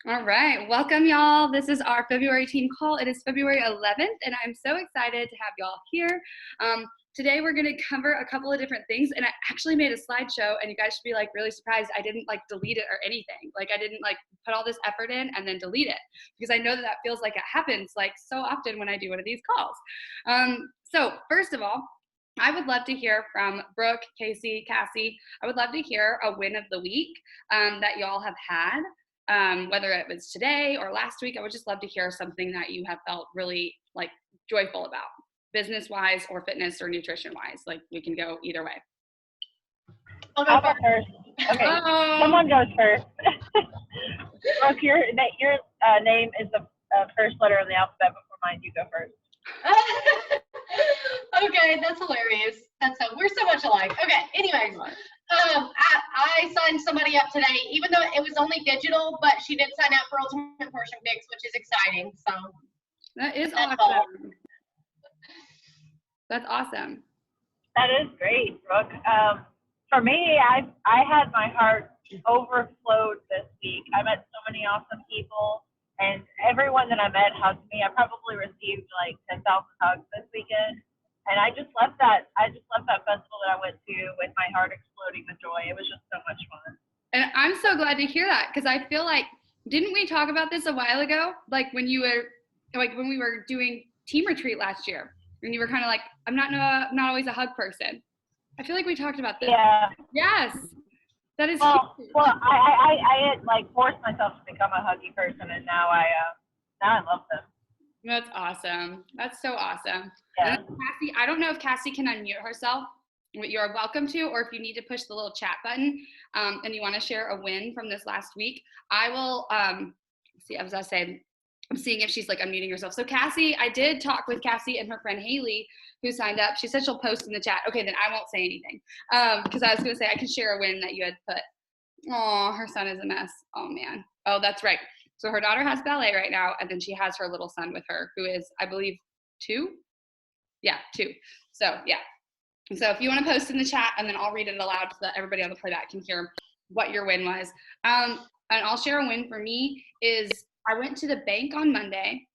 All right, welcome y'all. This is our February team call. It is February 11th, and I'm so excited to have y'all here. Today we're gonna cover a couple of different things, and I actually made a slideshow, and you guys should be like really surprised I didn't like delete it or anything. Like I didn't like put all this effort in and then delete it, because I know that that feels like it happens like so often when I do one of these calls. So first of all, I would love to hear from Brooke, Casey, Cassie. I would love to hear a win of the week that y'all have had. Whether it was today or last week, I would just love to hear something that you have felt really like joyful about, business wise or fitness or nutrition wise. Like we can go either way. I'll go first. Okay, someone goes first. Brooke, your name is the first letter of the alphabet before mine. You go first. Okay, that's hilarious. We're so much alike. Okay, anyways. I signed somebody up today, even though it was only digital, but she did sign up for Ultimate Portion Fix, which is exciting. So that is awesome. That's awesome. That is great, Brooke. For me, I had my heart overflowed this week. I met so many awesome people, and everyone that I met hugged me. I probably received like 10,000 hugs this weekend. And I just left that festival that I went to with my heart exploding with joy. It was just so much fun. And I'm so glad to hear that, because I feel like, didn't we talk about this a while ago? Like when we were doing team retreat last year, and you were kind of like, I'm not always a hug person. I feel like we talked about this. Yeah. Yes. That is huge. Well, I had like forced myself to become a huggy person, and now I love them. That's awesome. That's so awesome. Yeah. And Cassie, I don't know if Cassie can unmute herself, but you're welcome to, or if you need to push the little chat button and you want to share a win from this last week, I will see, as I said, I'm seeing if she's like unmuting herself. So Cassie, I did talk with Cassie and her friend Haley, who signed up. She said she'll post in the chat. Okay, then I won't say anything because I was going to say I can share a win that you had put. Oh, her son is a mess. Oh, man. Oh, that's right. So her daughter has ballet right now, and then she has her little son with her, who is, I believe, 2? Yeah, 2. So, yeah. So if you want to post in the chat, and then I'll read it aloud so that everybody on the playback can hear what your win was. And I'll share a win for me is I went to the bank on Monday,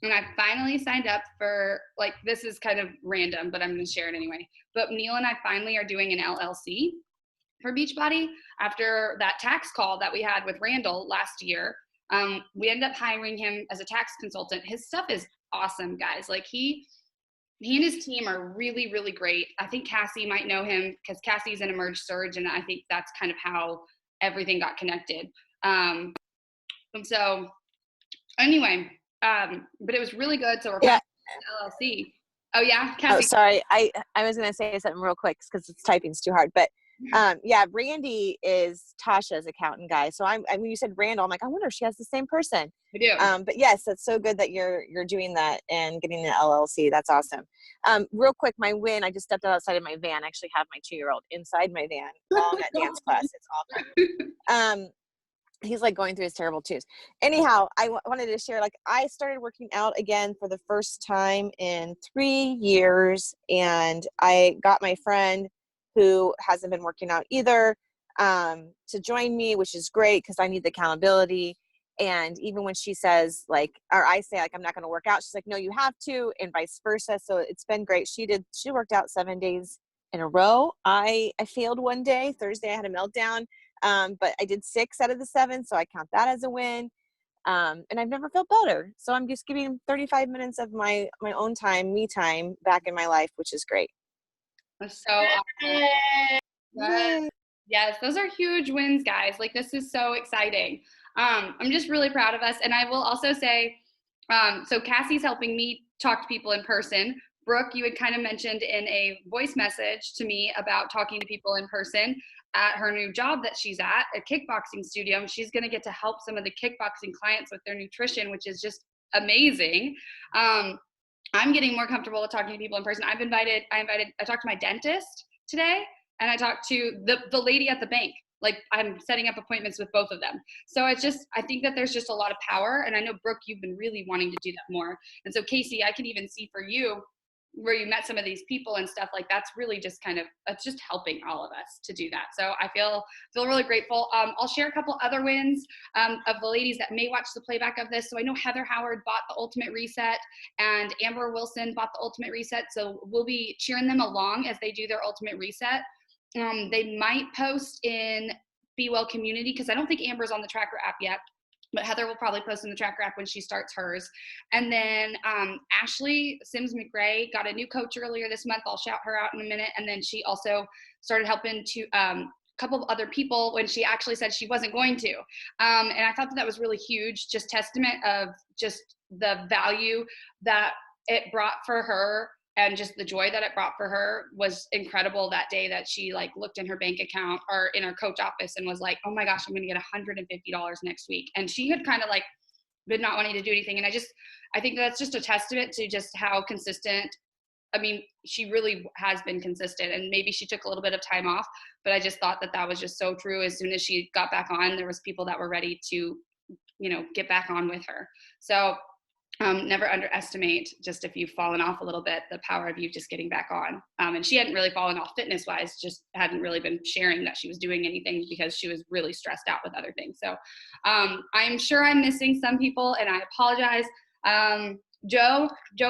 and I finally signed up for, like, this is kind of random, but I'm going to share it anyway. But Neil and I finally are doing an LLC for Beachbody after that tax call that we had with Randall last year. We ended up hiring him as a tax consultant. His stuff is awesome, guys. Like he and his team are really, really great. I think Cassie might know him because Cassie's an Emerge Surge, and I think that's kind of how everything got connected. And so anyway, but it was really good. So we're back to LLC. Oh yeah, Cassie. Oh, sorry. I was going to say something real quick because it's typing's too hard, but yeah, Randy is Tasha's accountant guy. So I mean, you said Randall. I'm like, I wonder if she has the same person. I do. But yes, that's so good that you're doing that and getting an LLC. That's awesome. Real quick, my win. I just stepped outside of my van. I actually have my 2-year-old inside my van along at dance class. It's awesome. He's like going through his terrible twos. Anyhow, I wanted to share, like, I started working out again for the first time in 3 years, and I got my friend who hasn't been working out either to join me, which is great because I need the accountability. And even when she says like, or I say like, I'm not going to work out, she's like, no, you have to, and vice versa. So it's been great. She worked out 7 days in a row. I failed one day. Thursday I had a meltdown. But I did 6 out of the 7, so I count that as a win. And I've never felt better. So I'm just giving 35 minutes of my own time, me time, back in my life, which is great. That's so awesome. Yes, those are huge wins, guys. Like, this is so exciting. I'm just really proud of us. And I will also say, so Cassie's helping me talk to people in person. Brooke, you had kind of mentioned in a voice message to me about talking to people in person at her new job that she's at, a kickboxing studio. And she's going to get to help some of the kickboxing clients with their nutrition, which is just amazing. I'm getting more comfortable with talking to people in person. I talked to my dentist today, and I talked to the lady at the bank. Like, I'm setting up appointments with both of them. So it's just, I think that there's just a lot of power. And I know, Brooke, you've been really wanting to do that more. And so, Casey, I can even see for you, where you met some of these people and stuff, like that's really just kind of, it's just helping all of us to do that. So I feel really grateful. I'll share a couple other wins of the ladies that may watch the playback of this. So I know Heather Howard bought the Ultimate Reset and Amber Wilson bought the Ultimate Reset. So we'll be cheering them along as they do their Ultimate Reset. They might post in Be Well Community, because I don't think Amber's on the Tracker app yet, but Heather will probably post in the Tracker app when she starts hers. And then Ashley Sims McRae got a new coach earlier this month. I'll shout her out in a minute. And then she also started helping to a couple of other people when she actually said she wasn't going to. And I thought that was really huge, just testament of just the value that it brought for her. And just the joy that it brought for her was incredible that day that she like looked in her bank account or in her coach office and was like, oh my gosh, I'm going to get $150 next week. And she had kind of like been not wanting to do anything. And I think that's just a testament to just how consistent. I mean, she really has been consistent, and maybe she took a little bit of time off, but I just thought that was just so true. As soon as she got back on, there was people that were ready to, get back on with her. So never underestimate, just if you've fallen off a little bit, the power of you just getting back on. And she hadn't really fallen off fitness wise, just hadn't really been sharing that she was doing anything because she was really stressed out with other things. So I'm sure I'm missing some people, and I apologize. Joe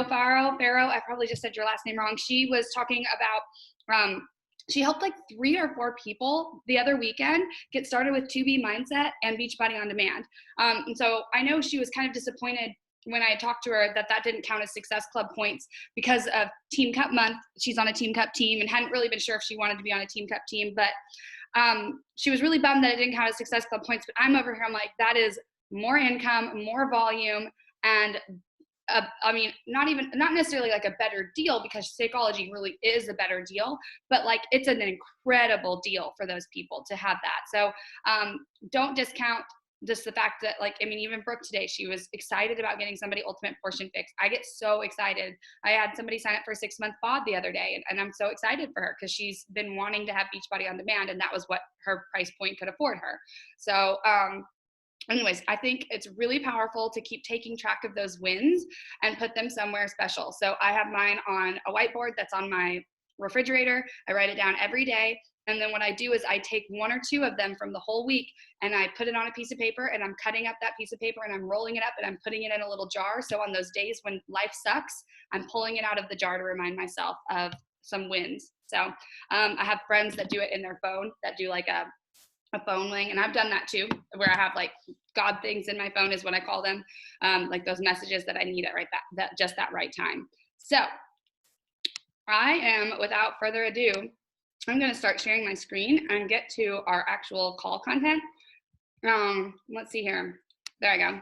Farrow, I probably just said your last name wrong. She was talking about, she helped like 3 or 4 people the other weekend get started with 2B Mindset and Beachbody On Demand. And so I know she was kind of disappointed when I talked to her that didn't count as Success Club points because of Team Cup month. She's on a Team Cup team and hadn't really been sure if she wanted to be on a Team Cup team, but she was really bummed that it didn't count as Success Club points. But I'm over here, I'm like, that is more income, more volume, and I mean, not necessarily like a better deal, because Shakeology really is a better deal, but like it's an incredible deal for those people to have that. So don't discount just the fact that, like, I mean, even Brooke today, she was excited about getting somebody Ultimate Portion Fix. I get so excited. I had somebody sign up for a 6-month pod the other day, and I'm so excited for her because she's been wanting to have Beachbody On Demand, and that was what her price point could afford her. So anyways, I think it's really powerful to keep taking track of those wins and put them somewhere special. So I have mine on a whiteboard that's on my refrigerator. I write it down every day. And then what I do is I take 1 or 2 of them from the whole week and I put it on a piece of paper, and I'm cutting up that piece of paper and I'm rolling it up and I'm putting it in a little jar. So on those days when life sucks, I'm pulling it out of the jar to remind myself of some wins. So I have friends that do it in their phone, that do like a phone ring, and I've done that too, where I have like God things in my phone is what I call them, like those messages that I need at that right time. So I am, without further ado, I'm going to start sharing my screen and get to our actual call content. Let's see here. There I go. I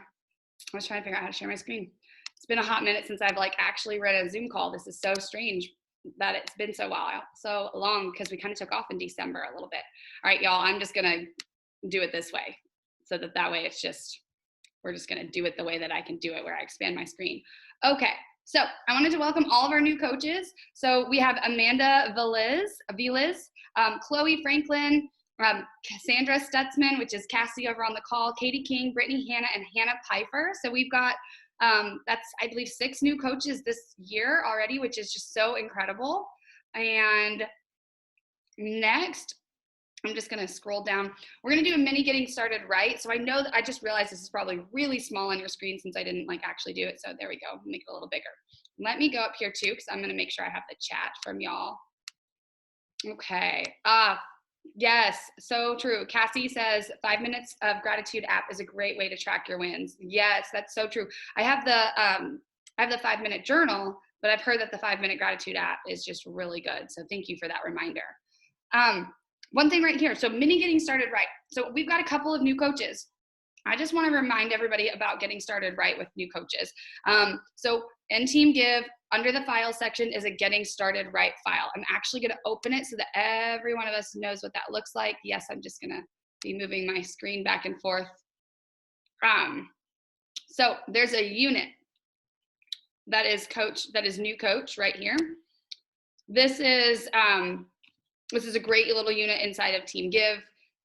was trying to figure out how to share my screen. It's been a hot minute since I've like actually read a Zoom call. This is so strange that it's been so long, because we kind of took off in December a little bit. All right, y'all, I'm just going to do it this way, so that way it's just, we're just going to do it the way that I can do it, where I expand my screen. Okay. So I wanted to welcome all of our new coaches. So we have Amanda Velez, Chloe Franklin, Cassandra Stutzman, which is Cassie over on the call, Katie King, Brittany Hanna, and Hannah Pfeiffer. So we've got, that's, I believe, 6 new coaches this year already, which is just so incredible. And next, I'm just going to scroll down. We're going to do a mini getting started right. So I know that I just realized this is probably really small on your screen since I didn't like actually do it. So there we go. Make it a little bigger. Let me go up here too, because I'm going to make sure I have the chat from y'all. Okay. Yes, so true. Cassie says 5 minutes of gratitude app is a great way to track your wins. Yes, that's so true. I have the 5-minute journal, but I've heard that the 5-minute gratitude app is just really good. So thank you for that reminder. One thing right here, so mini getting started right. So we've got a couple of new coaches. I just want to remind everybody about getting started right with new coaches. So in Team Give, under the file section is a getting started right file. I'm actually going to open it so that every one of us knows what that looks like. Yes, I'm just going to be moving my screen back and forth. So there's a unit that is new coach right here. This is a great little unit inside of Team Give.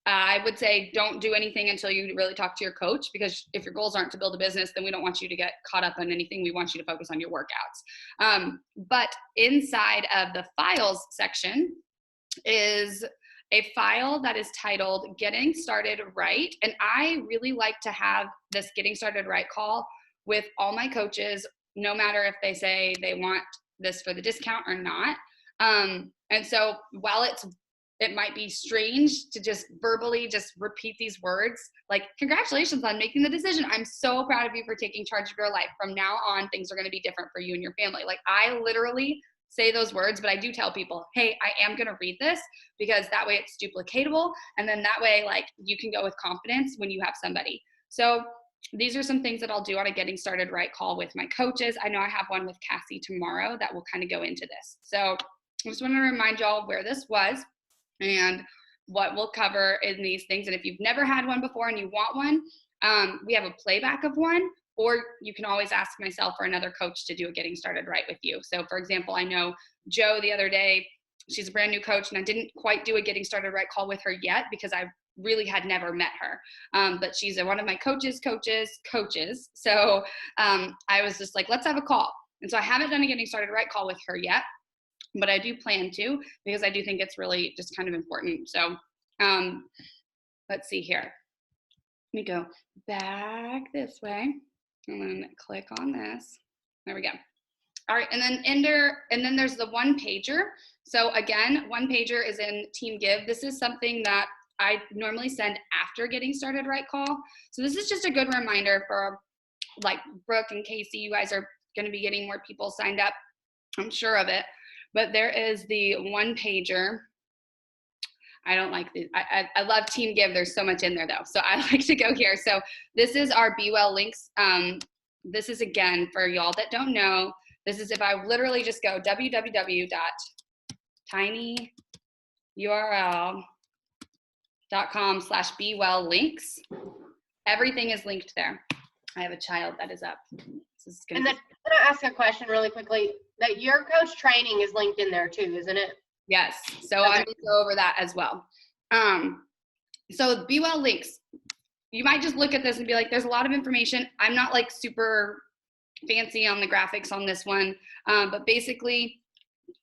I would say don't do anything until you really talk to your coach, because if your goals aren't to build a business, then we don't want you to get caught up on anything. We want you to focus on your workouts. But inside of the files section is a file that is titled Getting Started Right. And I really like to have this Getting Started Right call with all my coaches, no matter if they say they want this for the discount or not. And so while it might be strange to just verbally just repeat these words, like, congratulations on making the decision. I'm so proud of you for taking charge of your life. From now on, things are going to be different for you and your family. Like, I literally say those words, but I do tell people, hey, I am going to read this, because that way it's duplicatable. And then that way, like, you can go with confidence when you have somebody. So these are some things that I'll do on a Getting Started Right call with my coaches. I know I have one with Cassie tomorrow that will kind of go into this. So I just want to remind y'all where this was and what we'll cover in these things. And if you've never had one before and you want one, we have a playback of one, or you can always ask myself or another coach to do a Getting Started Right with you. So for example, I know Joe the other day, she's a brand new coach, and I didn't quite do a Getting Started Right call with her yet because I really had never met her. But she's one of my coaches. So I was just like, let's have a call. And so I haven't done a Getting Started Right call with her yet, but I do plan to, because I do think it's really just kind of important. So let's see here. Let me go back this way and then click on this. There we go. All right, and then there's the one pager. So again, one pager is in Team Give. This is something that I normally send after Getting Started Right call. So this is just a good reminder for, like, Brooke and Casey. You guys are going to be getting more people signed up, I'm sure of it. But there is the one pager. I don't like these. I love Team Give. There's so much in there though. So I like to go here. So this is our Be Well links. This is, again, for y'all that don't know, this is if I literally just go tinyurl.com/bewelllinks. Everything is linked there. I have a child that is up. And then I'm going to ask a question really quickly. That your coach training is linked in there too, isn't it? Yes. So I'm going to go over that as well. So Be Well links. You might just look at this and be like, there's a lot of information. I'm not like super fancy on the graphics on this one. But basically,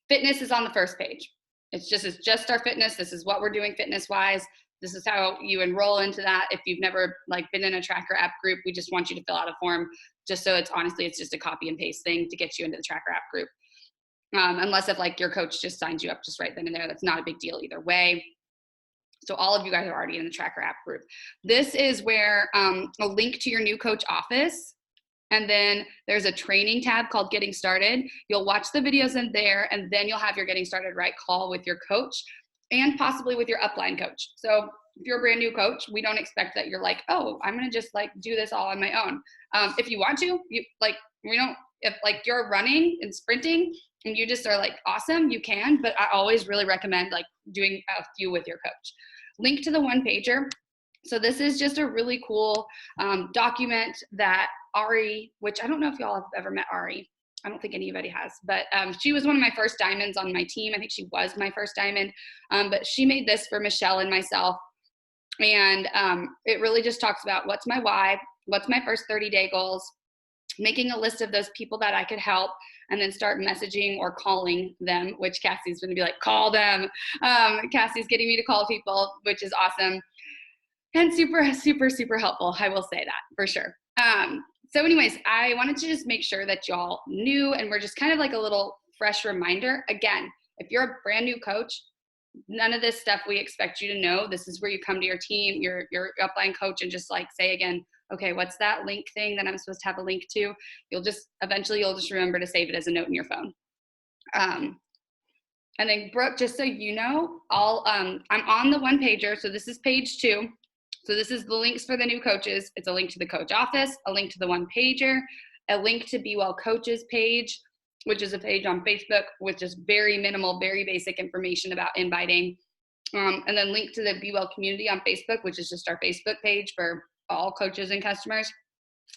fitness is on the first page. It's just our fitness. This is what we're doing fitness wise. This is how you enroll into that. If you've never been in a tracker app group, we just want you to fill out a form, just so it's just a copy and paste thing to get you into the tracker app group. Unless if your coach just signs you up just right then and there, that's not a big deal either way. So all of you guys are already in the tracker app group. This is where a link to your new coach office. And then there's a training tab called Getting Started. You'll watch the videos in there, and then you'll have your Getting Started Right call with your coach and possibly with your upline coach. So if you're a brand new coach, we don't expect that you're like, oh, I'm going to just do this all on my own. If you want to, if you're running and sprinting and you just are awesome, you can, but I always really recommend doing a few with your coach. Link to the one pager. So this is just a really cool document that Ari, which I don't know if y'all have ever met Ari. I don't think anybody has, but she was one of my first diamonds on my team. I think she was my first diamond, but she made this for Michelle and myself. And it really just talks about what's my why, what's my first 30-day goals, making a list of those people that I could help, and then start messaging or calling them, which Cassie's going to be like, call them. Cassie's getting me to call people, which is awesome. And super, super, super helpful. I will say that for sure. So anyways, I wanted to just make sure that y'all knew, and we're just kind of a little fresh reminder. Again, if you're a brand new coach, none of this stuff we expect you to know. This is where you come to your team, your upline coach, and just say again, okay, what's that link thing that I'm supposed to have a link to? Eventually you'll just remember to save it as a note in your phone. And then Brooke, just so you know, I'm on the one pager. So this is page 2. So this is the links for the new coaches. It's a link to the coach office, a link to the one pager, a link to Be Well Coaches page, which is a page on Facebook with just very minimal, very basic information about inviting. And then link to the Be Well community on Facebook, which is just our Facebook page for all coaches and customers.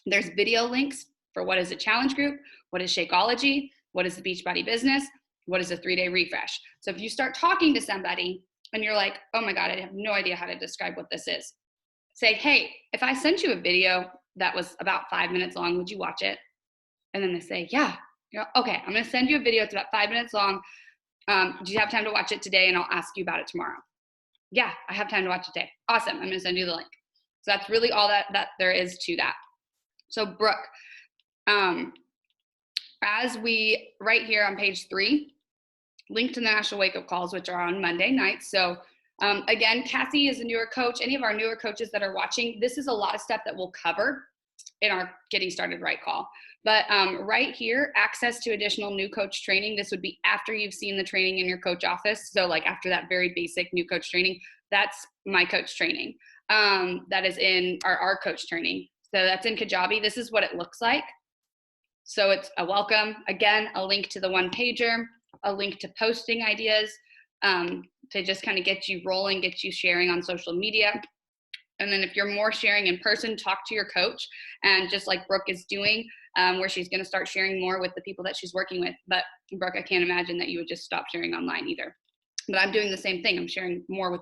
There's video links for what is a challenge group, what is Shakeology, what is the Beachbody business, what is a 3-day refresh. So if you start talking to somebody and you're like, oh my God, I have no idea how to describe what this is. Say, hey, if I sent you a video that was about 5 minutes long, would you watch it? And then they say, yeah. You know, okay, I'm gonna send you a video. It's about 5 minutes long. Do you have time to watch it today? And I'll ask you about it tomorrow. Yeah, I have time to watch it today. Awesome, I'm gonna send you the link. So that's really all that there is to that. So Brooke, as we, right here on page 3, link to the National Wake Up Calls, which are on Monday nights. So again, Cassie is a newer coach. Any of our newer coaches that are watching, this is a lot of stuff that we'll cover in our Getting Started Right call. But right here, access to additional new coach training. This would be after you've seen the training in your coach office. So like after that very basic new coach training, that's my coach training. That is in our coach training. So that's in Kajabi. This is what it looks like. So it's a welcome, again, a link to the one pager, a link to posting ideas, to just kind of get you rolling, get you sharing on social media. And then if you're more sharing in person, talk to your coach. And just like Brooke is doing, where she's going to start sharing more with the people that she's working with. But Brooke, I can't imagine that you would just stop sharing online either. But I'm doing the same thing. I'm sharing more with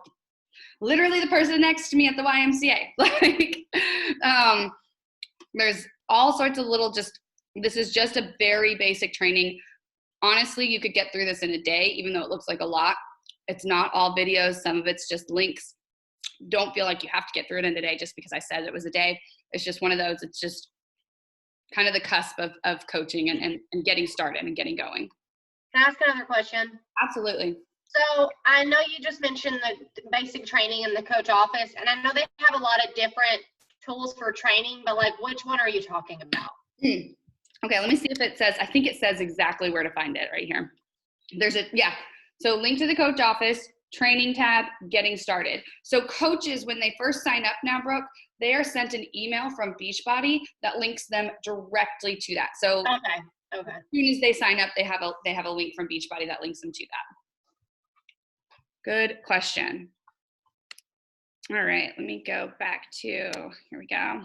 literally the person next to me at the YMCA. Like, there's all sorts of little, this is just a very basic training. Honestly, you could get through this in a day, even though it looks like a lot. It's not all videos. Some of it's just links. Don't feel like you have to get through it in a day just because I said it was a day. It's just one of those. It's just kind of the cusp of coaching and getting started and getting going. Can I ask another question? Absolutely. So I know you just mentioned the basic training in the coach office, and I know they have a lot of different tools for training, but like which one are you talking about? Okay, let me see if it says, I think it says exactly where to find it right here. So link to the coach office, training tab, getting started. So coaches, when they first sign up now, Brooke, they are sent an email from Beachbody that links them directly to that. So Okay. as soon as they sign up, they have a link from Beachbody that links them to that. Good question. All right, let me go back to, here we go.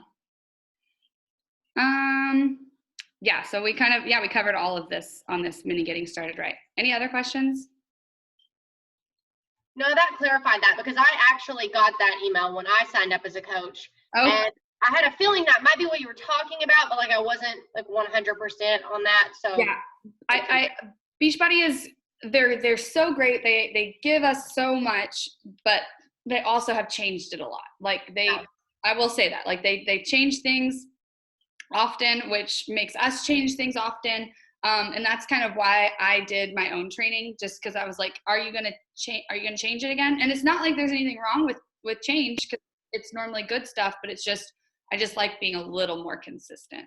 Yeah, so we covered all of this on this mini Getting Started Right. Any other questions? No, that clarified that, because I actually got that email when I signed up as a coach. Oh. And I had a feeling that might be what you were talking about, but like I wasn't like 100% on that. So yeah, Beachbody is, they're so great. They give us so much, but they also have changed it a lot. Like I will say that, like they change things often, which makes us change things often. And that's kind of why I did my own training, just because I was like, are you going to change it again? And it's not like there's anything wrong with change, because it's normally good stuff, but I just like being a little more consistent.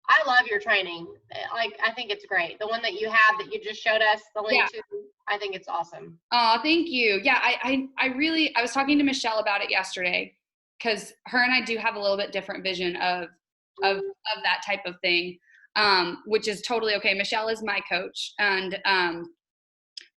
I love your training. Like, I think it's great. The one that you have that you just showed us the link to, I think it's awesome. Oh, thank you. Yeah, I was talking to Michelle about it yesterday, because her and I do have a little bit different vision of that type of thing, which is totally okay. Michelle is my coach, and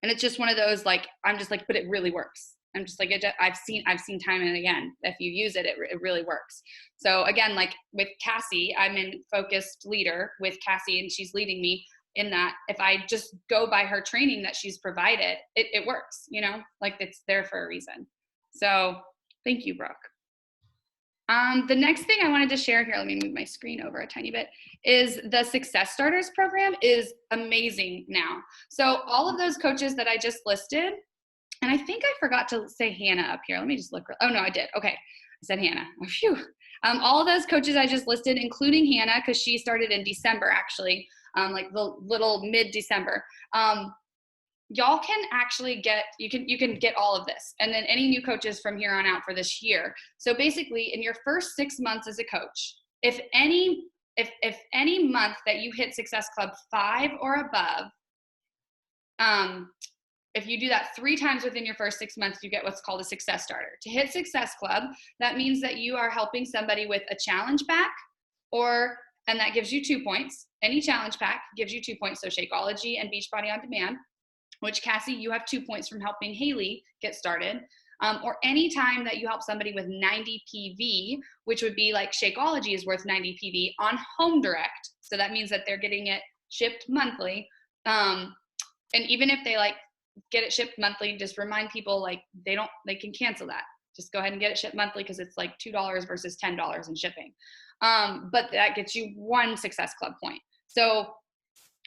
it's just one of those, like, I'm just like, but it really works. I'm just like, I've seen time and again, if you use it, it really works. So again, like with Cassie, I'm in Focused Leader with Cassie, and she's leading me in that. If I just go by her training that she's provided, it works, like it's there for a reason. So thank you, Brooke. The next thing I wanted to share here, let me move my screen over a tiny bit, is the Success Starters program is amazing now. So all of those coaches that I just listed, and I think I forgot to say Hannah up here. Let me just look. Oh, no, I did. Okay. I said Hannah. Oh, phew. All of those coaches I just listed, including Hannah, because she started in December, actually, like the little mid-December. Y'all can actually you can get all of this, and then any new coaches from here on out for this year. So basically, in your first 6 months as a coach, if any month that you hit Success Club 5 or above, if you do that 3 times within your first 6 months, you get what's called a Success Starter. To hit Success Club, that means that you are helping somebody with a challenge pack, and that gives you 2 points. Any challenge pack gives you 2 points. So Shakeology and Beachbody On Demand, which Cassie, you have 2 points from helping Haley get started. Or any time that you help somebody with 90 PV, which would be like Shakeology is worth 90 PV on home direct. So that means that they're getting it shipped monthly. And even if they get it shipped monthly. Just remind people like they can cancel that. Just go ahead and get it shipped monthly because it's like $2 versus $10 in shipping. But that gets you 1 Success Club point. So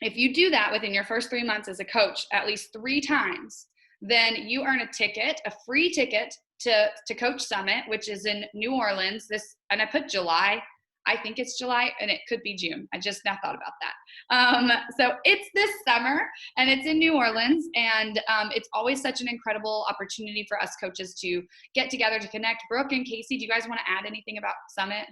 if you do that within your first 3 months as a coach at least 3 times, then you earn a free ticket to Coach Summit, which is in New Orleans. And I put July. I think it's July, and it could be June. I just now thought about that. So it's this summer, and it's in New Orleans, and it's always such an incredible opportunity for us coaches to get together, to connect. Brooke and Casey, do you guys want to add anything about Summit?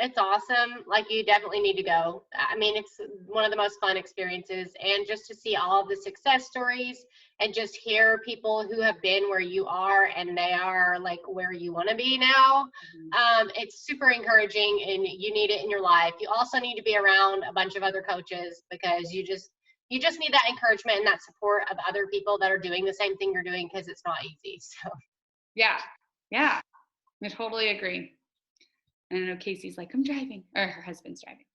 It's awesome. Like, you definitely need to go. I mean, it's one of the most fun experiences, and just to see all of the success stories and just hear people who have been where you are and they are like where you want to be now. It's super encouraging, and you need it in your life. You also need to be around a bunch of other coaches, because you just need that encouragement and that support of other people that are doing the same thing you're doing, because it's not easy. So yeah, I totally agree. And I know Casey's like, I'm driving, or her husband's driving.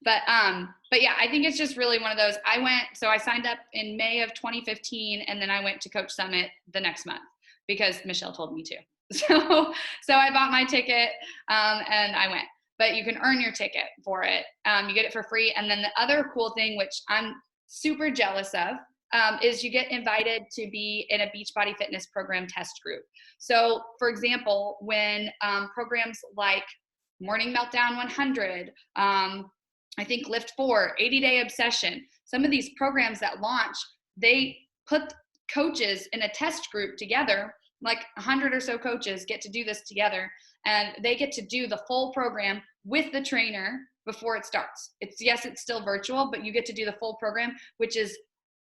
But yeah, I think it's just really one of those. I signed up in May of 2015, and then I went to Coach Summit the next month because Michelle told me to. So I bought my ticket, and I went. But you can earn your ticket for it. You get it for free. And then the other cool thing, which I'm super jealous of, is you get invited to be in a Beachbody Fitness program test group. So, for example, when programs like Morning Meltdown 100, I think Lift 4, 80-Day Obsession, some of these programs that launch, they put coaches in a test group together, like 100 or so coaches get to do this together, and they get to do the full program with the trainer before it starts. It's still virtual, but you get to do the full program, which is,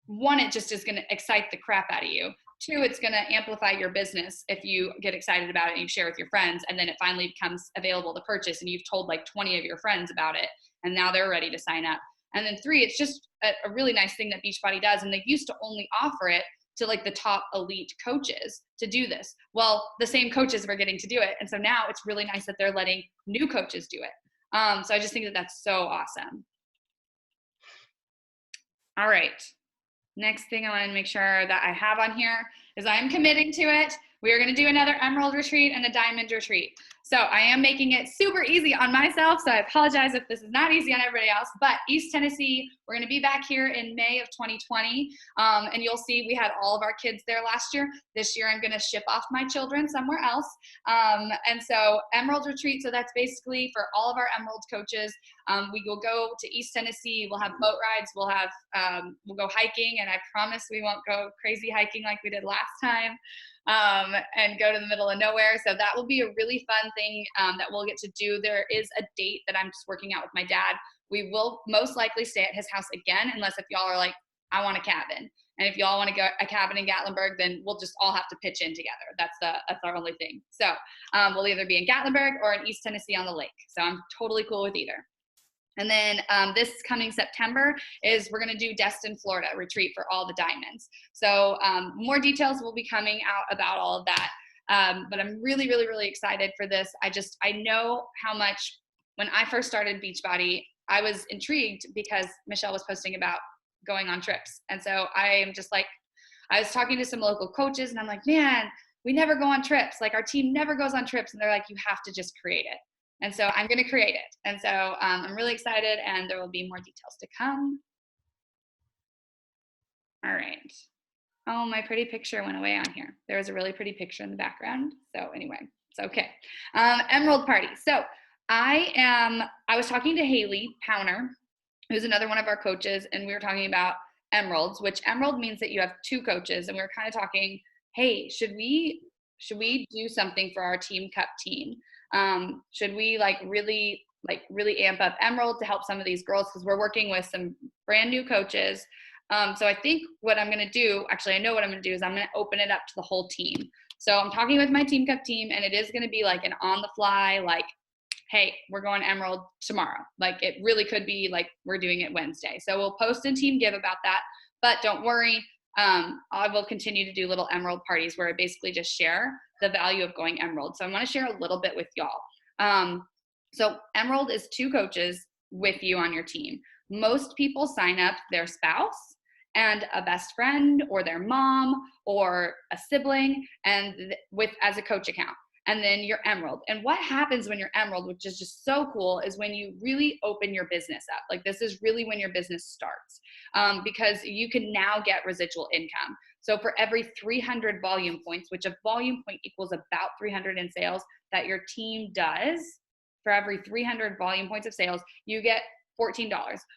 1, it just is going to excite the crap out of you. 2, it's going to amplify your business if you get excited about it and you share with your friends, and then it finally becomes available to purchase, and you've told like 20 of your friends about it, and now they're ready to sign up. And then 3, it's just a really nice thing that Beachbody does, and they used to only offer it to like the top elite coaches to do this. Well, the same coaches were getting to do it, and so now it's really nice that they're letting new coaches do it. So I just think that that's so awesome. All right. Next thing I want to make sure that I have on here is I am committing to it. We are going to do another Emerald retreat and a Diamond retreat. So I am making it super easy on myself, so I apologize if this is not easy on everybody else, but East Tennessee, we're going to be back here in May of 2020, and you'll see we had all of our kids there last year. This year I'm going to ship off my children somewhere else, and so Emerald retreat, so that's basically for all of our Emerald coaches. We will go to East Tennessee, we'll have boat rides, we'll go hiking, and I promise we won't go crazy hiking like we did last time. And go to the middle of nowhere. So that will be a really fun thing that we'll get to do. There is a date that I'm just working out with my dad. We will most likely stay at his house again, unless if y'all are like, I want a cabin. And if y'all want to go a cabin in Gatlinburg, then we'll just all have to pitch in together. That's our only thing. So we'll either be in Gatlinburg or in East Tennessee on the lake. So I'm totally cool with either. And then this coming September is we're going to do Destin, Florida retreat for all the diamonds. So more details will be coming out about all of that. But I'm really, really, really excited for this. I know how much, when I first started Beachbody, I was intrigued because Michelle was posting about going on trips. And so I am just like, I was talking to some local coaches and I'm like, man, we never go on trips. Like our team never goes on trips. And they're like, you have to just create it. And so I'm going to create it. And so I'm really excited, and there will be more details to come. All right. Oh, my pretty picture went away on here. There was a really pretty picture in the background. So anyway, it's okay. Emerald party. So I was talking to Haley Powner, who's another one of our coaches, and we were talking about emeralds, which emerald means that you have 2 coaches. And we were kind of talking, hey, should we do something for our Team Cup team? Should we really amp up Emerald to help some of these girls, because we're working with some brand new coaches. So I think what I'm going to do, actually I know what I'm going to do, is I'm going to open it up to the whole team. So I'm talking with my Team Cup team, and it is going to be like an on the fly, like, hey, we're going Emerald tomorrow. Like it really could be like we're doing it Wednesday. So we'll post in Team Give about that, but don't worry. I will continue to do little Emerald parties where I basically just share the value of going Emerald. So I want to share a little bit with y'all. So Emerald is 2 coaches with you on your team. Most people sign up their spouse, and a best friend or their mom or a sibling and as a coach account. And then you're Emerald. And what happens when you're Emerald, which is just so cool, is when you really open your business up. Like this is really when your business starts, because you can now get residual income. So for every 300 volume points, which a volume point equals about 300 in sales that your team does, for every 300 volume points of sales, you get $14,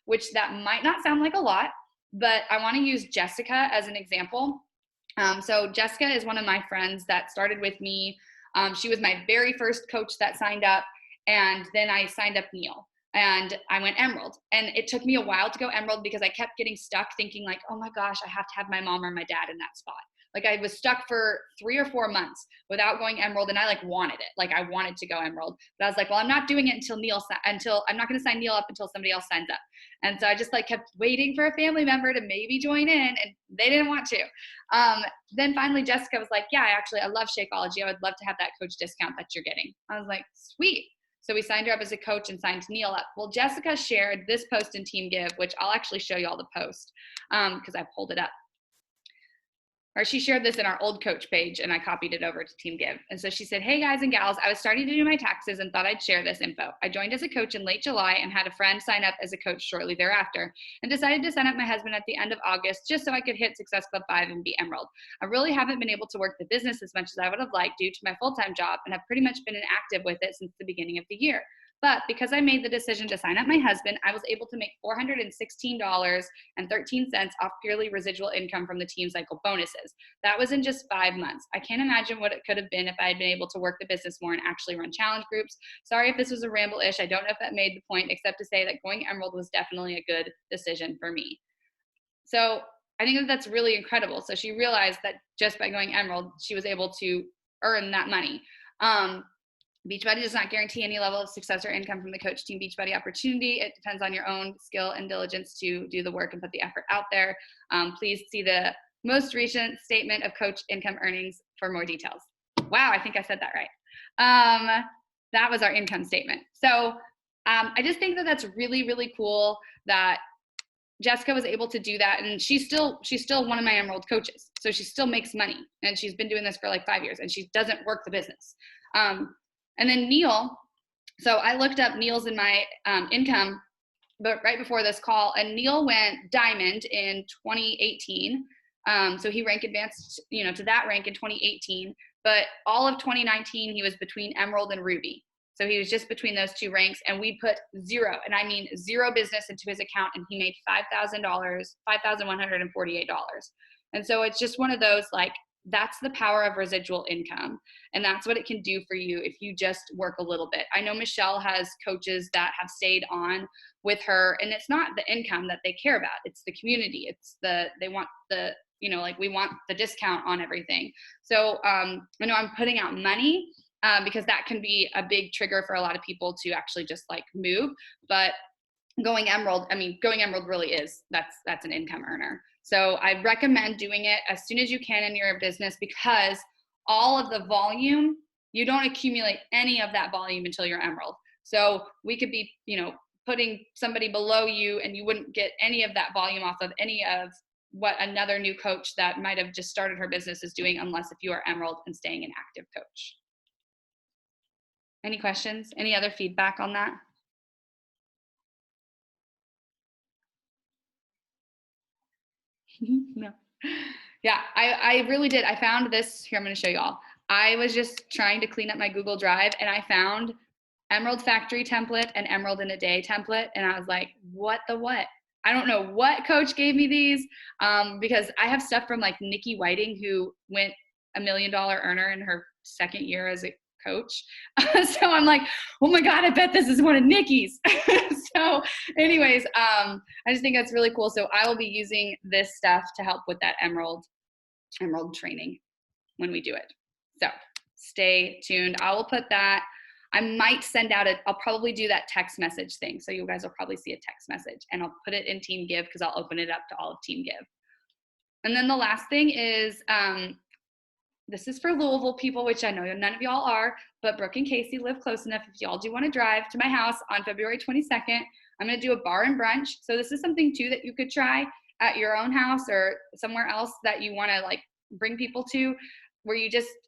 which that might not sound like a lot, but I want to use Jessica as an example. So Jessica is one of my friends that started with me. She was my very first coach that signed up, and then I signed up Neil, and I went Emerald. And it took me a while to go Emerald because I kept getting stuck thinking like, oh my gosh, I have to have my mom or my dad in that spot. Like I was stuck for 3 or 4 months without going Emerald, and I like wanted it. Like I wanted to go Emerald, but I was like, well, I'm not doing it until I'm not going to sign Neil up until somebody else signs up. And so I just like kept waiting for a family member to maybe join in, and they didn't want to. Then finally Jessica was like, yeah, I love Shakeology. I would love to have that coach discount that you're getting. I was like, sweet. So we signed her up as a coach and signed Neil up. Well, Jessica shared this post in Team Give, which I'll actually show you all the post because I pulled it up. Or she shared this in our old coach page, and I copied it over to Team Give. And so she said, hey guys and gals, I was starting to do my taxes and thought I'd share this info. I joined as a coach in late July and had a friend sign up as a coach shortly thereafter, and decided to sign up my husband at the end of August just so I could hit Success Club 5 and be Emerald. I really haven't been able to work the business as much as I would have liked due to my full-time job, and have pretty much been inactive with it since the beginning of the year. But because I made the decision to sign up my husband, I was able to make $416.13 off purely residual income from the Team Cycle bonuses. That was in just 5 months. I can't imagine what it could have been if I had been able to work the business more and actually run challenge groups. Sorry if this was a ramble-ish. I don't know if that made the point, except to say that going Emerald was definitely a good decision for me. So I think that that's really incredible. So she realized that just by going Emerald, she was able to earn that money. Beachbody does not guarantee any level of success or income from the Coach Team Beachbody opportunity. It depends on your own skill and diligence to do the work and put the effort out there. Please see the most recent statement of coach income earnings for more details. Wow, I think I said that right. That was our income statement. So I just think that that's really, really cool that Jessica was able to do that, and she's still one of my Emerald coaches. So she still makes money, and she's been doing this for like 5 years, and she doesn't work the business. And then Neil, so I looked up Neil's in my income, but right before this call, and Neil went diamond in 2018. So he ranked advanced, to that rank in 2018, but all of 2019, he was between Emerald and Ruby. So he was just between those two ranks, and we put zero, and I mean zero business into his account, and he made $5,148. And so it's just one of those, like, that's the power of residual income. And that's what it can do for you if you just work a little bit. I know Michelle has coaches that have stayed on with her, and it's not the income that they care about. It's the community. It's they want the, we want the discount on everything. So I know I'm putting out money because that can be a big trigger for a lot of people to actually just like move. But going Emerald really is, that's an income earner. So I recommend doing it as soon as you can in your business, because all of the volume, you don't accumulate any of that volume until you're Emerald. So we could be, putting somebody below you, and you wouldn't get any of that volume off of any of what another new coach that might have just started her business is doing, unless if you are Emerald and staying an active coach. Any questions? Any other feedback on that? No. Yeah, I really did. I found this here. I'm going to show you all. I was just trying to clean up my Google Drive, and I found Emerald Factory template and Emerald in a Day template. And I was like, what the what? I don't know what coach gave me these, because I have stuff from like Nikki Whiting, who went $1 million earner in her second year as a coach. So I'm like, oh my God, I bet this is one of Nikki's. So anyways, I just think that's really cool. So I will be using this stuff to help with that Emerald training when we do it. So stay tuned. I will put that. I might send out I'll probably do that text message thing. So you guys will probably see a text message, and I'll put it in Team Give because I'll open it up to all of Team Give. And then the last thing is, this is for Louisville people, which I know none of y'all are, but Brooke and Casey live close enough. If y'all do want to drive to my house on February 22nd, I'm going to do a bar and brunch. So this is something too that you could try. at your own house or somewhere else that you want to like bring people to, where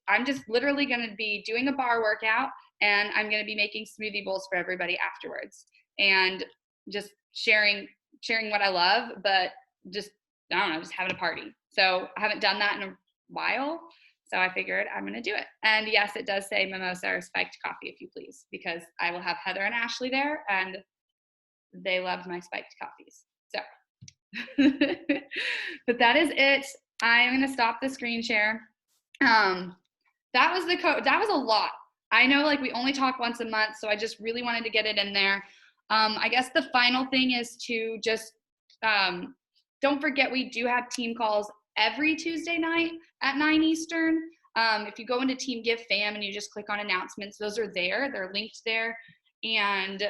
I'm just literally going to be doing a bar workout, and I'm going to be making smoothie bowls for everybody afterwards, and just sharing what I love, but just, I don't know, just having a party. So I haven't done that in a while, so I figured I'm going to do it. And yes, it does say mimosa or spiked coffee, if you please, because I will have Heather and Ashley there, and they loved my spiked coffees. So, but that is it. I'm going to stop the screen share. That was a lot. I know, like, we only talk once a month, so I just really wanted to get it in there. I guess the final thing is to just don't forget, we do have team calls every Tuesday night at 9 Eastern. If you go into Team Give Fam and you just click on announcements, those are there. They're linked there, and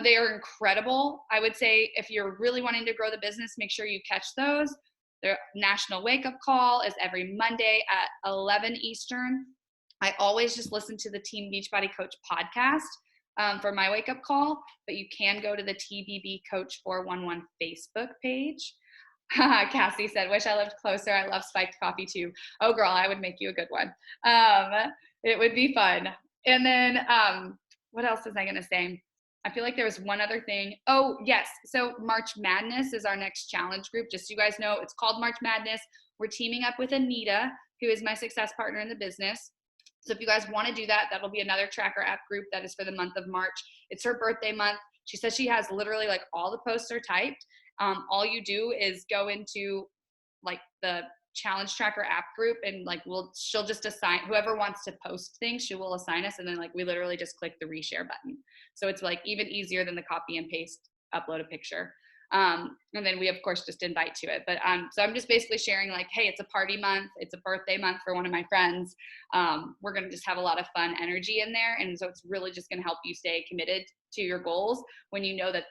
they are incredible. I would say if you're really wanting to grow the business, make sure you catch those. Their National Wake Up Call is every Monday at 11 Eastern. I always just listen to the Team Beachbody Coach podcast for my wake up call, but you can go to the TBB Coach 411 Facebook page. Cassie said, wish I lived closer. I love spiked coffee too. Oh girl, I would make you a good one. It would be fun. And then what else was I going to say? I feel like there was one other thing. Oh, yes. So March Madness is our next challenge group. Just so you guys know, it's called March Madness. We're teaming up with Anita, who is my success partner in the business. So if you guys want to do that, that'll be another tracker app group that is for the month of March. It's her birthday month. She says she has literally like all the posts are typed. All you do is go into like the challenge tracker app group, and like she'll just assign whoever wants to post things, she will assign us, and then like we literally just click the reshare button. So it's like even easier than the copy and paste, upload a picture. And then we of course just invite to it. But so I'm just basically sharing like, hey, it's a party month, it's a birthday month for one of my friends. We're gonna just have a lot of fun energy in there, and so it's really just gonna help you stay committed to your goals when you know that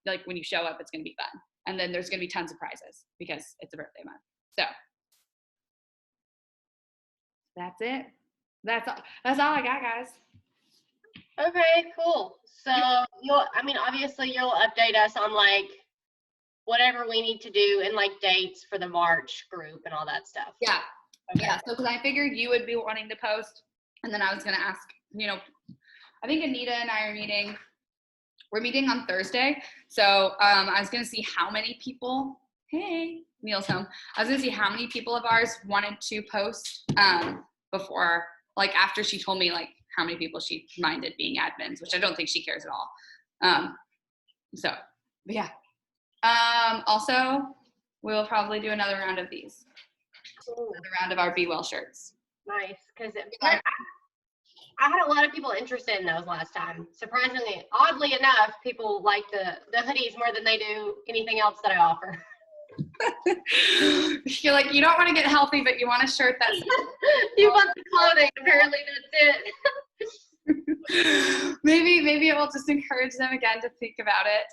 like when you show up, it's gonna be fun, and then there's gonna be tons of prizes because it's a birthday month. So that's it. That's all I got, guys. Okay, cool. So obviously you'll update us on like whatever we need to do and like dates for the March group and all that stuff. Yeah. Okay. Yeah. So, because I figured you would be wanting to post, and then I was going to ask, I think Anita and I are meeting. We're meeting on Thursday. So I was going to see how many people, hey, Neil's home. I was going to see how many people of ours wanted to post before, like after she told me like how many people she minded being admins, which I don't think she cares at all. But yeah. Also, we'll probably do another round of these. Cool. Another round of our Be Well shirts. Nice, because I had a lot of people interested in those last time. Surprisingly, oddly enough, people like the hoodies more than they do anything else that I offer. You're like, you don't want to get healthy, but you want a shirt that's you want the clothing, apparently that's it. Maybe it will just encourage them again to think about it.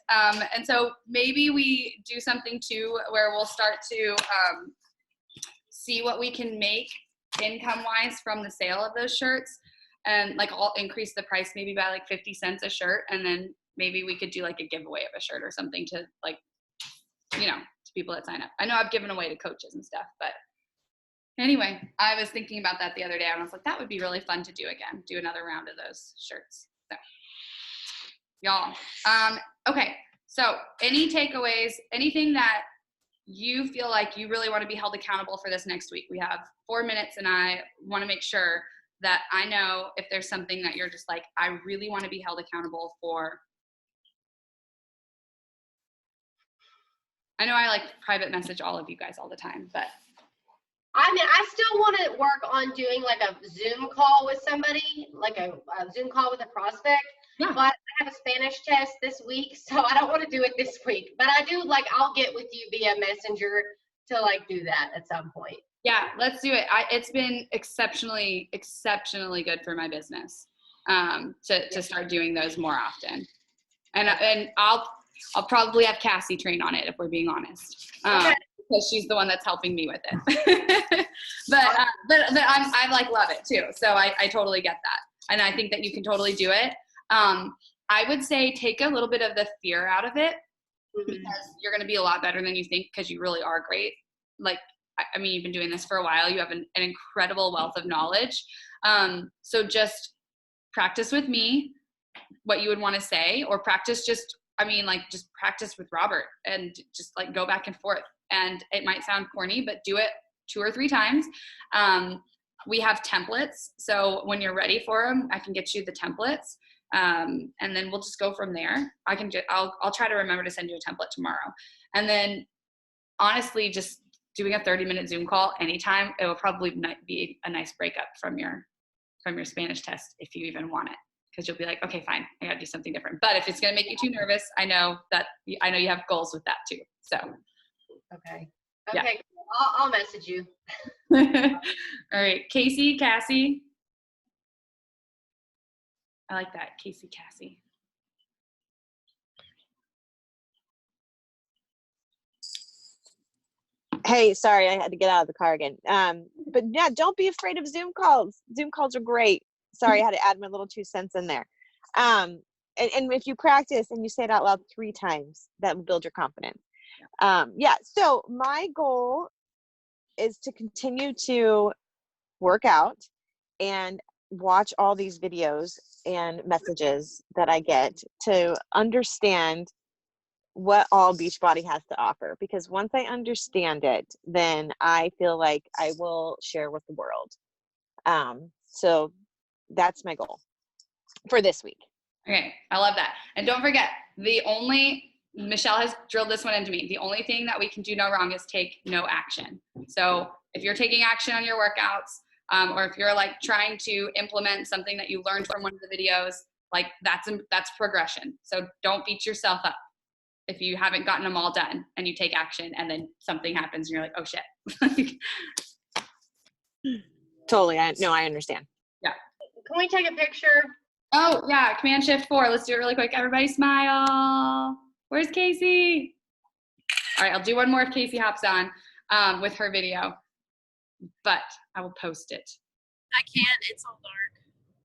And so maybe we do something too where we'll start to see what we can make income wise from the sale of those shirts, and like I'll increase the price maybe by like 50 cents a shirt, and then maybe we could do like a giveaway of a shirt or something to like, to people that sign up. I know I've given away to coaches and stuff, but anyway, I was thinking about that the other day, and I was like, that would be really fun to do again, do another round of those shirts. So, y'all. Okay, so any takeaways, anything that you feel like you really want to be held accountable for this next week? We have 4 minutes, and I want to make sure that I know if there's something that you're just like, I really want to be held accountable for. I know I like private message all of you guys all the time, but I still want to work on doing like a Zoom call with somebody, like a Zoom call with a prospect. Yeah. But I have a Spanish test this week, so I don't want to do it this week. But I do, like, I'll get with you via Messenger to like do that at some point. Yeah, let's do it. It's been exceptionally good for my business to start doing those more often. And I'll probably have Cassie train on it if we're being honest. Okay. Because she's the one that's helping me with it. but I like love it too. So I totally get that. And I think that you can totally do it. I would say take a little bit of the fear out of it. because you're going to be a lot better than you think, because you really are great. Like, I mean, you've been doing this for a while. You have an incredible wealth of knowledge. So just practice with me what you would want to say, or practice just practice with Robert and just like go back and forth. And it might sound corny, but do it 2 or 3 times. We have templates. So when you're ready for them, I can get you the templates. And then we'll just go from there. I'll try to remember to send you a template tomorrow. And then honestly, just doing a 30-minute Zoom call anytime, it will probably be a nice breakup from your Spanish test, if you even want it, because you'll be like, okay, fine, I gotta do something different. But if it's gonna make you too nervous, I know you have goals with that too. So Okay. Yeah. Okay. I'll message you. all right, Cassie. I like that, Cassie. Hey, sorry, I had to get out of the car again. But yeah, don't be afraid of Zoom calls. Zoom calls are great. Sorry, I had to add my little 2 cents in there. And if you practice and you say it out loud 3 times, that will build your confidence. Yeah, so my goal is to continue to work out and watch all these videos and messages that I get to understand what all Beachbody has to offer, because once I understand it, then I feel like I will share with the world. So that's my goal for this week. Okay, I love that. And don't forget, Michelle has drilled this one into me. The only thing that we can do no wrong is take no action. So if you're taking action on your workouts, or if you're like trying to implement something that you learned from one of the videos, like that's progression. So don't beat yourself up if you haven't gotten them all done and you take action and then something happens and you're like, oh shit. Totally. I understand. Yeah. Can we take a picture? Oh yeah, Command Shift 4. Let's do it really quick. Everybody smile. Where's Casey? All right, I'll do one more if Casey hops on with her video, but I will post it. I can't, it's all dark.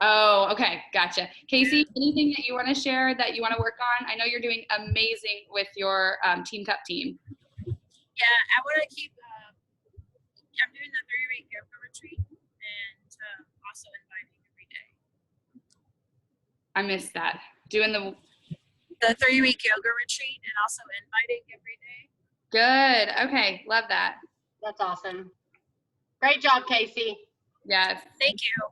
Oh, okay, gotcha. Casey, anything that you want to share that you want to work on? I know you're doing amazing with your Team Cup team. Yeah, I want to keep, I'm doing the 3-week yoga retreat and also inviting every day. I missed that. Doing the 3-week yoga retreat and also inviting every day. good. Okay, love that. That's awesome. Great job, Casey. Yes. Thank you.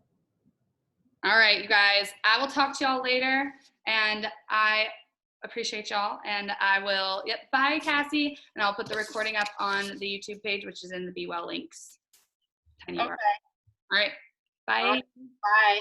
All right, you guys. I will talk to y'all later, and I appreciate y'all. And I will. Yep. Bye, Cassie. And I'll put the recording up on the YouTube page, which is in the Be Well links. Tiny bar. Okay. All right. Bye. Bye.